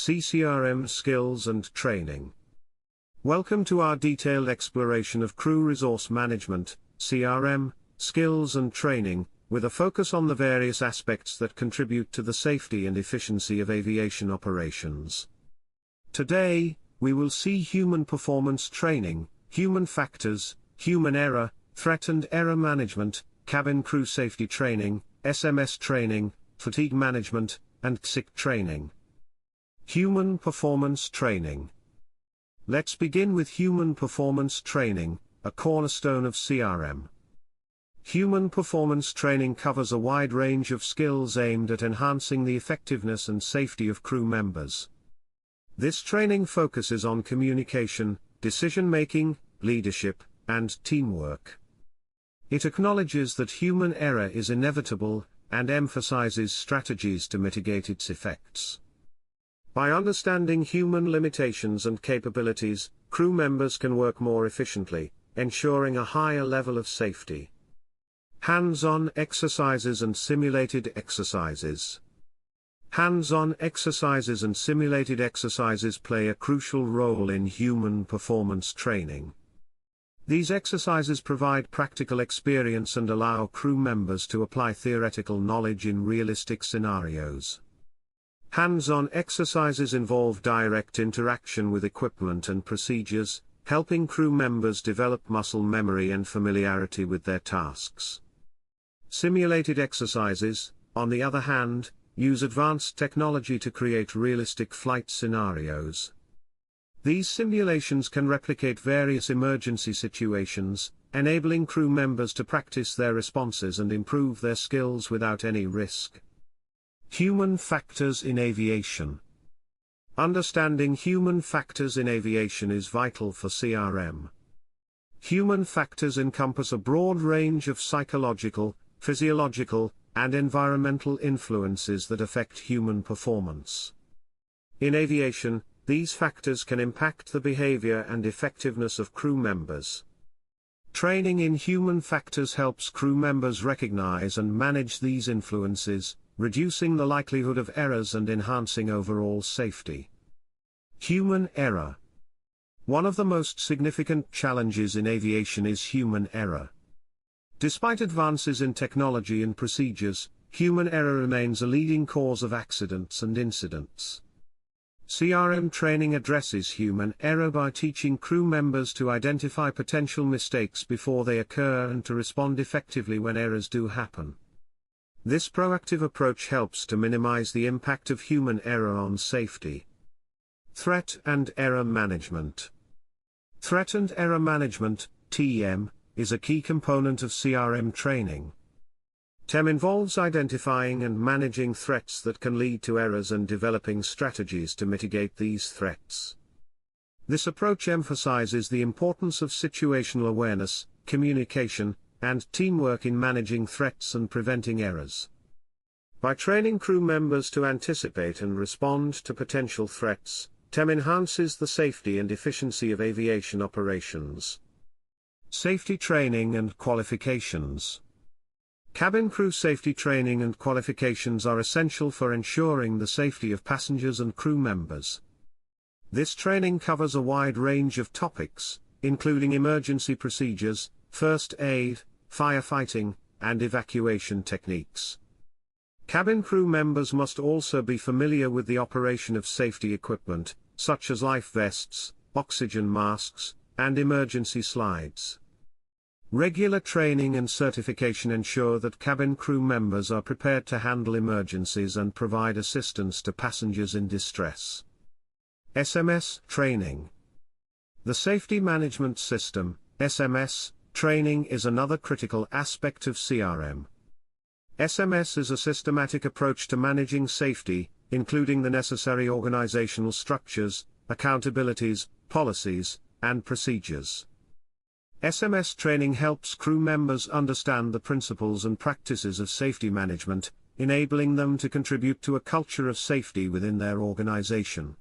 CCRM skills and training. Welcome to our detailed exploration of crew resource management, CRM, skills and training, with a focus on the various aspects that contribute to the safety and efficiency of aviation operations. Today, we will see human performance training, human factors, human error, threat and error management, cabin crew safety training, SMS training, fatigue management, and CSIC training. Human performance training. Let's begin with human performance training, a cornerstone of CRM. Human performance training covers a wide range of skills aimed at enhancing the effectiveness and safety of crew members. This training focuses on communication, decision-making, leadership, and teamwork. It acknowledges that human error is inevitable, and emphasizes strategies to mitigate its effects. By understanding human limitations and capabilities, crew members can work more efficiently, ensuring a higher level of safety. Hands-on exercises and simulated exercises. Hands-on exercises and simulated exercises play a crucial role in human performance training. These exercises provide practical experience and allow crew members to apply theoretical knowledge in realistic scenarios. Hands-on exercises involve direct interaction with equipment and procedures, helping crew members develop muscle memory and familiarity with their tasks. Simulated exercises, on the other hand, use advanced technology to create realistic flight scenarios. These simulations can replicate various emergency situations, enabling crew members to practice their responses and improve their skills without any risk. Human factors in aviation. Understanding human factors in aviation is vital for CRM. Human factors encompass a broad range of psychological, physiological, and environmental influences that affect human performance. In aviation, these factors can impact the behavior and effectiveness of crew members. Training in human factors helps crew members recognize and manage these influences, reducing the likelihood of errors and enhancing overall safety. Human error. One of the most significant challenges in aviation is human error. Despite advances in technology and procedures, human error remains a leading cause of accidents and incidents. CRM training addresses human error by teaching crew members to identify potential mistakes before they occur and to respond effectively when errors do happen. This proactive approach helps to minimize the impact of human error on safety. Threat and error management. Threat and error management, TEM, is a key component of CRM training. TEM involves identifying and managing threats that can lead to errors and developing strategies to mitigate these threats. This approach emphasizes the importance of situational awareness, communication, and teamwork in managing threats and preventing errors. By training crew members to anticipate and respond to potential threats, TEM enhances the safety and efficiency of aviation operations. Safety training and qualifications. Cabin crew safety training and qualifications are essential for ensuring the safety of passengers and crew members. This training covers a wide range of topics, including emergency procedures, first aid, firefighting, and evacuation techniques. Cabin crew members must also be familiar with the operation of safety equipment, such as life vests, oxygen masks, and emergency slides. Regular training and certification ensure that cabin crew members are prepared to handle emergencies and provide assistance to passengers in distress. SMS training. The Safety Management System, SMS, training is another critical aspect of CRM. SMS is a systematic approach to managing safety, including the necessary organizational structures, accountabilities, policies, and procedures. SMS training helps crew members understand the principles and practices of safety management, enabling them to contribute to a culture of safety within their organization.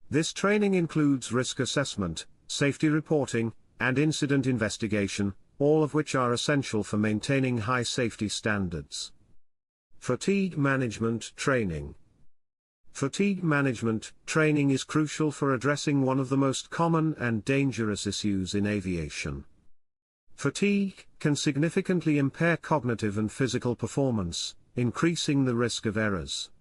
This training includes risk assessment, safety reporting, and incident investigation, all of which are essential for maintaining high safety standards. Fatigue management training. Fatigue management training is crucial for addressing one of the most common and dangerous issues in aviation. Fatigue can significantly impair cognitive and physical performance, increasing the risk of errors.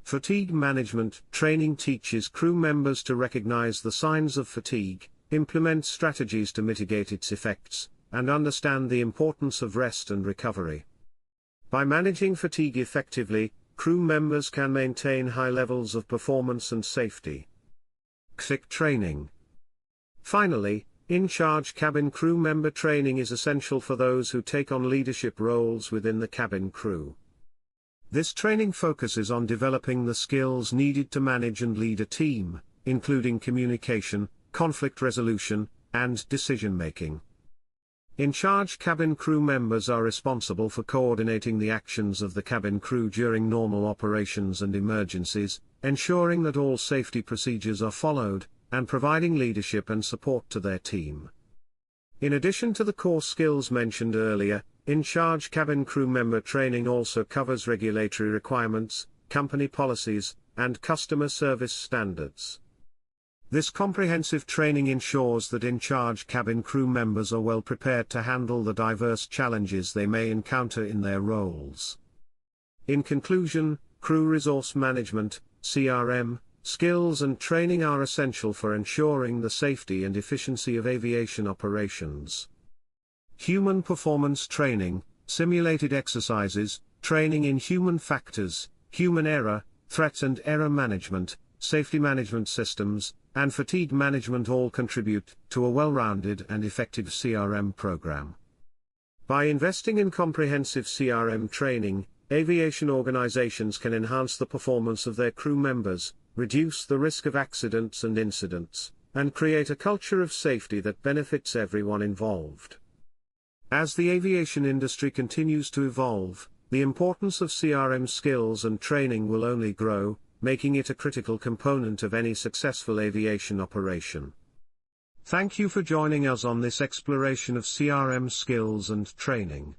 Fatigue management training teaches crew members to recognize the signs of fatigue, implement strategies to mitigate its effects, and understand the importance of rest and recovery. By managing fatigue effectively, crew members can maintain high levels of performance and safety. CCRM training. Finally, in-charge cabin crew member training is essential for those who take on leadership roles within the cabin crew. This training focuses on developing the skills needed to manage and lead a team, including communication, conflict resolution, and decision-making. In-charge cabin crew members are responsible for coordinating the actions of the cabin crew during normal operations and emergencies, ensuring that all safety procedures are followed, and providing leadership and support to their team. In addition to the core skills mentioned earlier, in-charge cabin crew member training also covers regulatory requirements, company policies, and customer service standards. This comprehensive training ensures that in-charge cabin crew members are well prepared to handle the diverse challenges they may encounter in their roles. In conclusion, crew resource management, CRM, skills and training are essential for ensuring the safety and efficiency of aviation operations. Human performance training, simulated exercises, training in human factors, human error, threat and error management, safety management systems, and fatigue management all contribute to a well-rounded and effective CRM program. By investing in comprehensive CRM training, aviation organizations can enhance the performance of their crew members, reduce the risk of accidents and incidents, and create a culture of safety that benefits everyone involved. As the aviation industry continues to evolve, the importance of CRM skills and training will only grow, making it a critical component of any successful aviation operation. Thank you for joining us on this exploration of CRM skills and training.